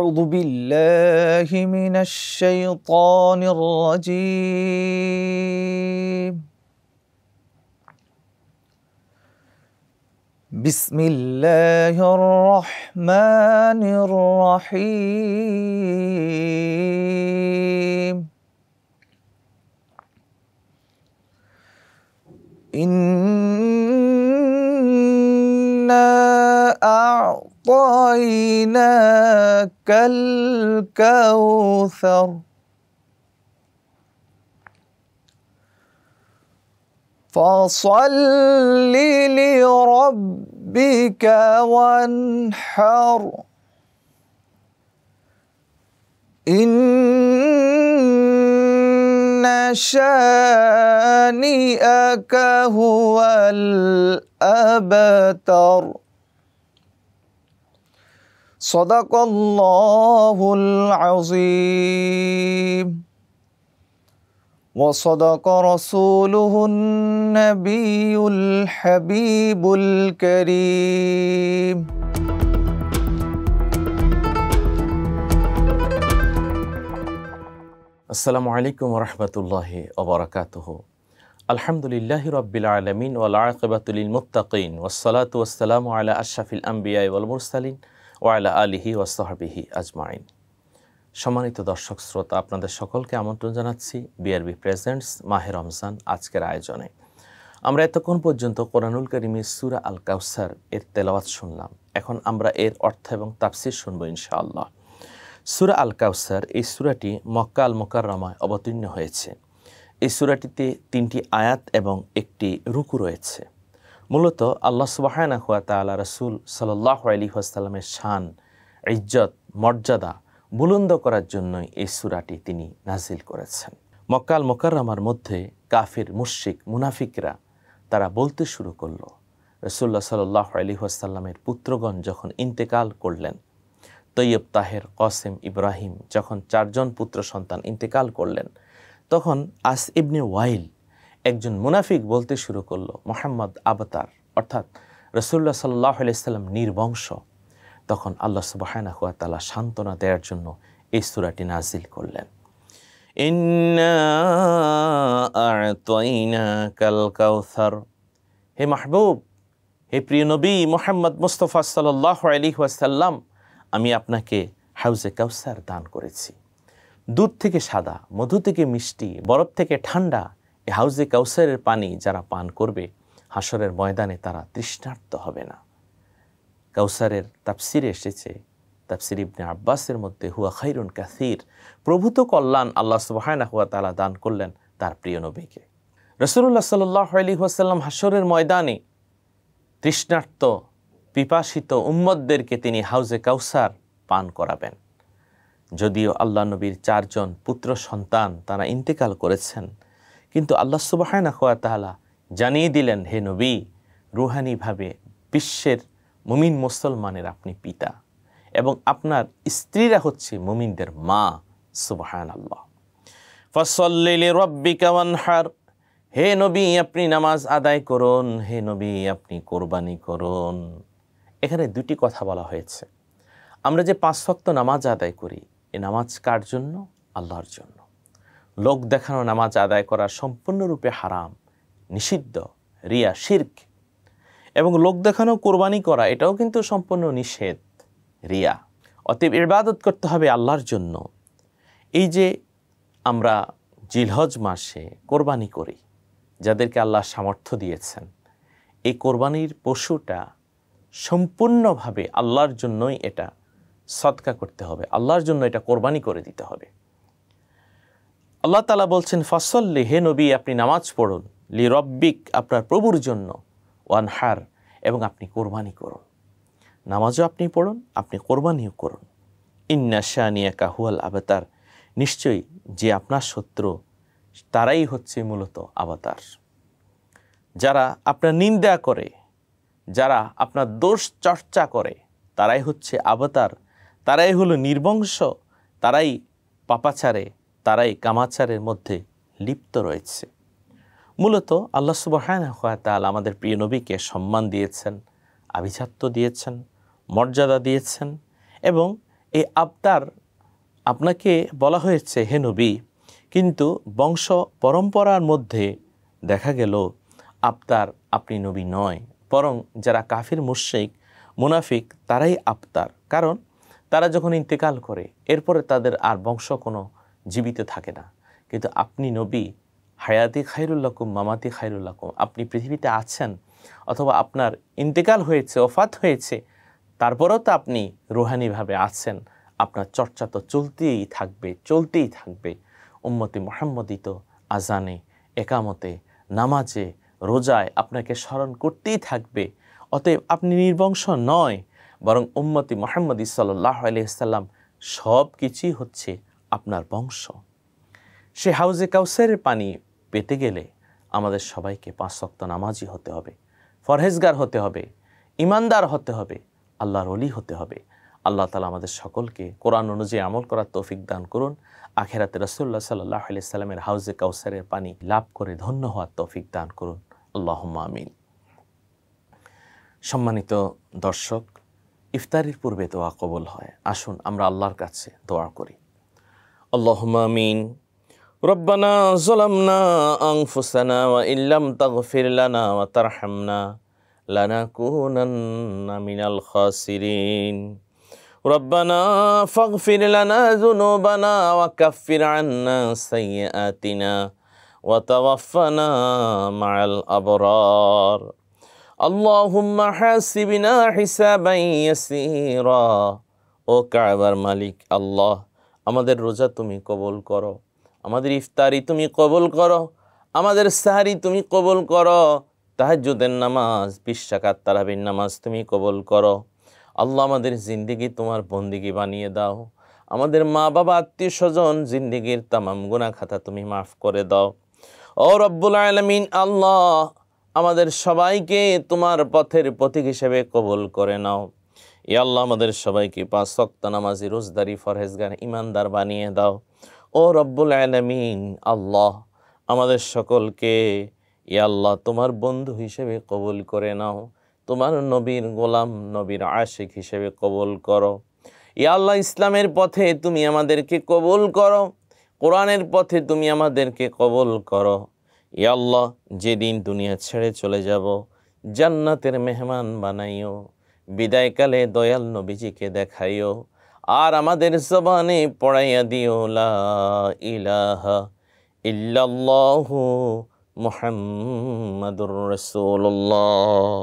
أعوذ بالله من الشيطان الرجيم بسم الله الرحمن الرحيم إنا أعطيناك الكوثر فصل لربك وانحر إن شانئك هو الأبتر صدق الله العظيم وصدق رسوله النبي الحبيب الكريم আসসালামু আলাইকুম ওয়া রাহমাতুল্লাহি ওয়া বারাকাতুহু আলহামদুলিল্লাহি রাব্বিল আলামিন ওয়াল আকিবাতু লিল মুত্তাকিন ওয়াস সালাতু ওয়াস সালামু আলা আশরাফিল আমবিয়া ওয়াল মুরসালিন ওয়া আলা আলিহি ওয়া সাহবিহি আজমাইন। সম্মানিত দর্শক শ্রোতা, আপনাদের সকলকে আমন্ত্রণ জানাচ্ছি বিআরবি প্রেজেন্টস মাহে রমজান আজকের আয়োজনে। আমরা এতক্ষণ পর্যন্ত কোরআনুল কারীমের সূরা আল কাউসার এর তেলাওয়াত শুনলাম। এখন আমরা এর অর্থ এবং তাফসীর শুনবো ইনশাআল্লাহ। সূরা আল কাউসার এই সূরাটি মক্কা আল মুকাররমায় অবতীর্ণ হয়েছে। এই সূরাটিতে 3টি আয়াত এবং একটি রুকু রয়েছে। মূলত আল্লাহ সুবহানাহু ওয়া তাআলা রাসূল সাল্লাল্লাহু আলাইহি ওয়াসাল্লামের শান, ইজ্জত, মর্যাদা বুলন্দ করার জন্যই এই সূরাটি তিনি নাজিল করেছেন। মক্কা আল মুকাররমার মধ্যে কাফির, মুশরিক, মুনাফিকরা তারা বলতে শুরু করল, রাসূলুল্লাহ সাল্লাল্লাহু আলাইহি ওয়াসাল্লামের পুত্রগণ যখন ইন্তেকাল করলেন, তৈয়ব, তাহের, কাসেম, ইব্রাহিম যখন 4 জন পুত্র সন্তান ইন্তেকাল করলেন, তখন আস ইবনে ওয়াইল একজন মুনাফিক বলতে শুরু করলো, মুহাম্মদ আবতার, অর্থাৎ রাসূলুল্লাহ সাল্লাল্লাহু আলাইহি ওয়াসাল্লাম নির্বংশ। তখন আল্লাহ সুবহানাহু ওয়া তাআলা সান্ত্বনা দেওয়ার জন্য এই সূরাটি নাজিল করলেন। ইন্না আ'তাইনাকাল কাউসার, হে মাহবুব, হে প্রিয় নবী মুহাম্মদ মুস্তাফা সাল্লাল্লাহু আলাইহি ওয়াসাল্লাম, আমি আপনাকে হাউজে কাউসার দান করেছি। দুধ থেকে সাদা, মধু থেকে মিষ্টি, বরফ থেকে ঠান্ডা এই হাউজে কাউসারের পানি যারা পান করবে, হাসরের ময়দানে তারা তৃষ্ণার্ত হবে না। কাউসারের তাফসিরে এসেছে, তাফসির ইবনে আব্বাসের মধ্যে, হুয়া খাইরুন কাসীর, প্রভূত কল্যাণ আল্লাহ সুবহানাহু ওয়া তাআলা দান করলেন তার প্রিয় নবীকে। রাসূলুল্লাহ সাল্লাল্লাহু আলাইহি ওয়াসাল্লাম হাসরের ময়দানে তৃষ্ণার্ত পিপাসিত উম্মতদেরকে তিনি হাউজে কাউসার পান করাবেন। যদিও আল্লাহ নবীর 4 জন পুত্র সন্তান তারা ইন্তেকাল করেছেন, কিন্তু আল্লাহ সুবহানাহু ওয়া তাআলা জানিয়ে দিলেন, হে নবী, রুহানিভাবে বিশ্বের মুমিন মুসলমানের আপনি পিতা এবং আপনার স্ত্রীরা হচ্ছে মুমিনদের মা। সুবহানাল্লাহ। ফাসাল্লি লিরাব্বিকা ওয়ানহার, হে নবী আপনি নামাজ আদায় করুন, হে নবী আপনি কোরবানি করুন। এখানে 2টি কথা বলা হয়েছে। আমরা যে 5 ওয়াক্ত নামাজ আদায় করি, এই নামাজ কার জন্য? আল্লাহর জন্য। লোক দেখানো নামাজ আদায় করা সম্পূর্ণরূপে হারাম, নিষিদ্ধ, রিয়া, শিরক। এবং লোক দেখানো কোরবানি করা এটাও কিন্তু সম্পূর্ণ নিষেধ, রিয়া। অতএব ইবাদত করতে হবে আল্লাহর জন্য। এই যে আমরা জিলহজ মাসে কোরবানি করি, যাদেরকে আল্লাহ সামর্থ্য দিয়েছেন, এই কোরবানির পশুটা সম্পূর্ণভাবে আল্লাহর জন্যই এটা সদকা করতে হবে, আল্লাহর জন্য এটা কোরবানি করে দিতে হবে। আল্লাহ তাআলা বলছেন, ফাসল্লি, হে নবী আপনি নামাজ পড়ুন, লি রব্বিক, আপনার প্রভুর জন্য, ওয়ানহার, এবং আপনি কোরবানি করুন। নামাজও আপনি পড়ুন, আপনি কোরবানিও করুন। ইন্না শানিয়াকা হুয়াল আবতার, নিশ্চয়ই যে আপনার শত্রু তারাই হচ্ছে মূলত আবতার। যারা আপনার নিন্দা করে, যারা আপনার দোষ চর্চা করে, তারাই হচ্ছে আবতার, তারাই হলো নির্বংশ, তারাই পাপাচারে, তারাই কামাচারের মধ্যে লিপ্ত রয়েছে। মূলত আল্লাহ সুবহানাহু ওয়া তাআলা আমাদের প্রিয় নবীকে সম্মান দিয়েছেন, আভিজাত্য দিয়েছেন, মর্যাদা দিয়েছেন, এবং এই আবতার আপনাকে বলা হয়েছে হে নবী, কিন্তু বংশ পরম্পরার মধ্যে দেখা গেল আবতার আপনি নবী নয়, বরং যারা কাফির মুশরিক মুনাফিক তারাই আবতার। কারণ তারা যখন ইন্তেকাল করে এরপরে তাদের আর বংশ কোনো জীবিত থাকে না। কিন্তু আপনি নবী, হায়াতি খায়রুল্লাকুম মামাতি খায়রুল্লাকুম, আপনি পৃথিবীতে আছেন অথবা আপনার ইন্তেকাল হয়েছে, ওফাত হয়েছে, তারপরেও তো আপনি রুহানিভাবে আছেন, আপনার চর্চা তো চলতেই থাকবে। উম্মতে মুহাম্মদী তো আজানে, একামতে, নামাজে, রোজায় আপনাকে স্মরণ করতেই থাকবে। অতএব আপনি নির্বংশ নয়, বরং উম্মতে মুহাম্মদী সাল্লাল্লাহু আলাইহি সাল্লাম সব কিছুই হচ্ছে আপনার বংশ। সে হাউজে কাউসারের পানি পেতে গেলে আমাদের সবাইকে 5 ওয়াক্ত নামাজি হতে হবে, ফরহেজগার হতে হবে, ইমানদার হতে হবে, আল্লাহর ওলি হতে হবে। আল্লাহ তাআলা আমাদের সকলকে কোরআন অনুযায়ী আমল করার তৌফিক দান করুন। আখিরাতে রাসূলুল্লাহ সাল্লাল্লাহু আলাইহি সাল্লামের হাউজে কাউসারের পানি লাভ করে ধন্য হওয়ার তৌফিক দান করুন। আল্লাহুম্মা আমিন। সম্মানিত দর্শক, ইফতারির পূর্বে দোয়া কবুল হয়। আসুন আমরা আল্লাহর কাছে দোয়া করি। আল্লাহুম্মা আমিন। রব্বানা যালামনা আনফুসানা ওয়া ইল্লাম তাগফির লানা ওয়া তারহামনা লানাকুনান্না মিনাল খাসিরিন। রব্বানা ফাগফির লানা যুনুবানা ওয়া কাফির আন্না সাইয়্যাতিনা ওয়া তাওয়াফফানা মা'আল আবরার। আল্লাহুম্মা হাসিবনা হিসাবান ইয়াসীরা। ও কাবার মালিক আল্লাহ, আমাদের রোজা তুমি কবুল করো, আমাদের ইফতারি তুমি কবুল করো, আমাদের সাহরি তুমি কবুল করো, তাহাজ্জুদের নামাজ 20 রাকাত তারাবির নামাজ তুমি কবুল করো। আল্লাহ আমাদের জিন্দেগি তোমার বন্দেগি বানিয়ে দাও। আমাদের মা বাবা আত্মীয় স্বজন জিন্দেগির তামাম গুনাহ খাতা তুমি মাফ করে দাও। ও রব্বুল আলামিন আল্লাহ, আমাদের সবাইকে তোমার পথের পথিক হিসেবে কবুল করে নাও। ইয়া আল্লাহ, আমাদের সবাইকে 5 ওয়াক্ত নামাজি, রোজদারি, ফরহেজগার, ইমানদার বানিয়ে দাও। ও রব্বুল আলামিন আল্লাহ, আমাদের সকলকে ইয়া আল্লাহ তোমার বন্ধু হিসেবে কবুল করে নাও। তোমার নবীর গোলাম, নবীর আশিক হিসেবে কবুল করো। ইয়া আল্লাহ, ইসলামের পথে তুমি আমাদেরকে কবুল করো, কোরআনের পথে তুমি আমাদেরকে কবুল করো। ইয়া আল্লাহ, যেদিন দুনিয়া ছেড়ে চলে যাব জান্নাতের মেহমান বানাইও, বিদায়কালে দয়াল নবীজিকে দেখাইও, আর আমাদের জবানে পড়াইয়া দিও লা ইলাহা ইল্লাল্লাহু মুহাম্মাদুর রাসূলুল্লাহ।